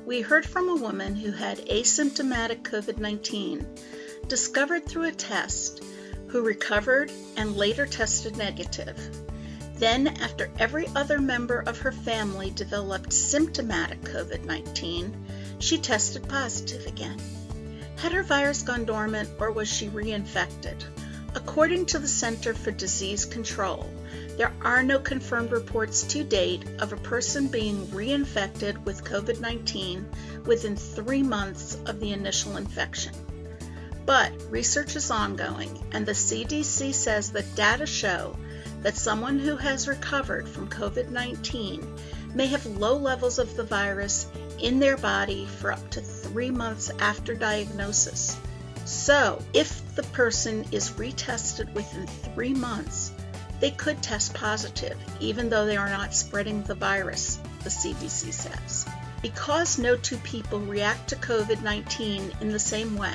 we heard from a woman who had asymptomatic COVID-19, discovered through a test, who recovered and later tested negative. Then, after every other member of her family developed symptomatic COVID-19, she tested positive again. Had her virus gone dormant, or was she reinfected? According to the Center for Disease Control, there are no confirmed reports to date of a person being reinfected with COVID-19 within 3 months of the initial infection. But research is ongoing, and the CDC says that data show that someone who has recovered from COVID-19 may have low levels of the virus in their body for up to 3 months after diagnosis. So, if the person is retested within 3 months, they could test positive, even though they are not spreading the virus, the CDC says. Because no two people react to COVID-19 in the same way,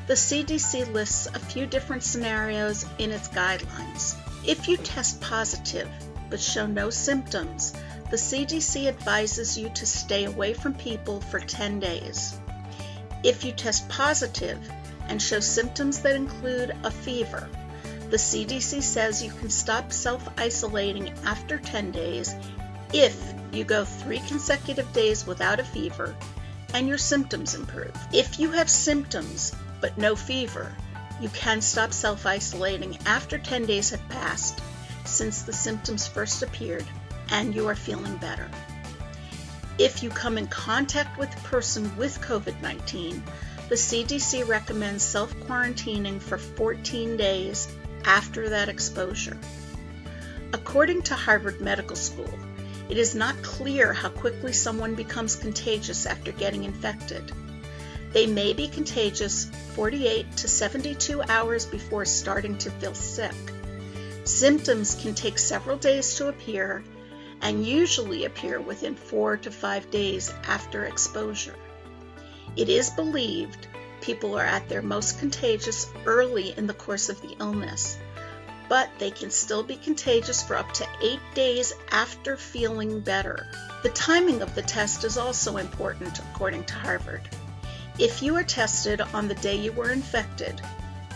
the CDC lists a few different scenarios in its guidelines. If you test positive but show no symptoms, the CDC advises you to stay away from people for 10 days. If you test positive and show symptoms that include a fever, the CDC says you can stop self-isolating after 10 days if you go 3 consecutive days without a fever and your symptoms improve. If you have symptoms but no fever, you can stop self-isolating after 10 days have passed since the symptoms first appeared and you are feeling better. If you come in contact with a person with COVID-19, the CDC recommends self-quarantining for 14 days after that exposure. According to Harvard Medical School, it is not clear how quickly someone becomes contagious after getting infected. They may be contagious 48 to 72 hours before starting to feel sick. Symptoms can take several days to appear and usually appear within 4 to 5 days after exposure. It is believed people are at their most contagious early in the course of the illness, but they can still be contagious for up to 8 days after feeling better. The timing of the test is also important, according to Harvard. If you are tested on the day you were infected,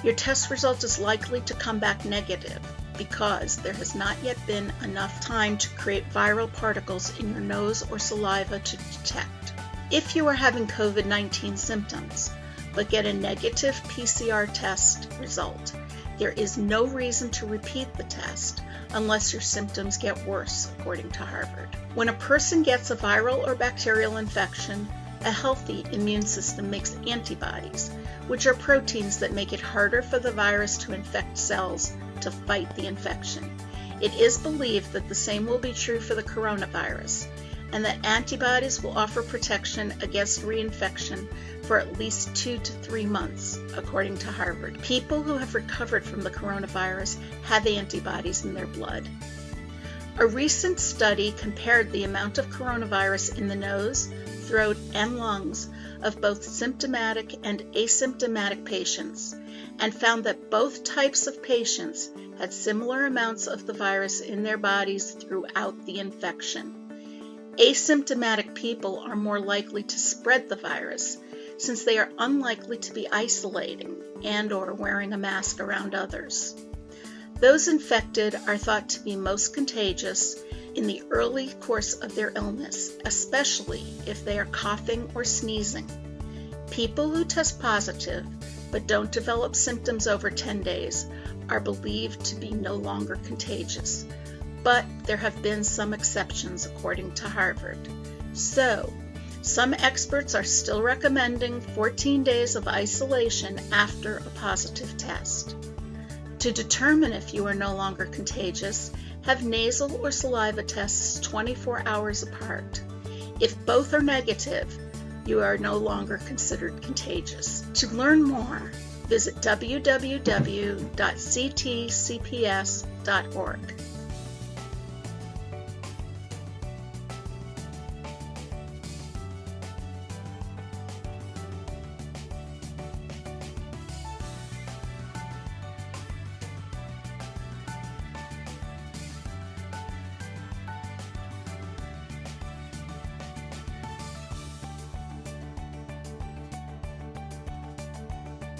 your test result is likely to come back negative because there has not yet been enough time to create viral particles in your nose or saliva to detect. If you are having COVID-19 symptoms, but get a negative PCR test result, there is no reason to repeat the test unless your symptoms get worse, according to Harvard. When a person gets a viral or bacterial infection, a healthy immune system makes antibodies, which are proteins that make it harder for the virus to infect cells to fight the infection. It is believed that the same will be true for the coronavirus, and that antibodies will offer protection against reinfection for at least 2 to 3 months, according to Harvard. People who have recovered from the coronavirus have antibodies in their blood. A recent study compared the amount of coronavirus in the nose, throat, and lungs of both symptomatic and asymptomatic patients, and found that both types of patients had similar amounts of the virus in their bodies throughout the infection. Asymptomatic people are more likely to spread the virus since they are unlikely to be isolating and/or wearing a mask around others. Those infected are thought to be most contagious in the early course of their illness, especially if they are coughing or sneezing. People who test positive but don't develop symptoms over 10 days are believed to be no longer contagious. But there have been some exceptions, according to Harvard. So, some experts are still recommending 14 days of isolation after a positive test. To determine if you are no longer contagious, have nasal or saliva tests 24 hours apart. If both are negative, you are no longer considered contagious. To learn more, visit www.ctcps.org.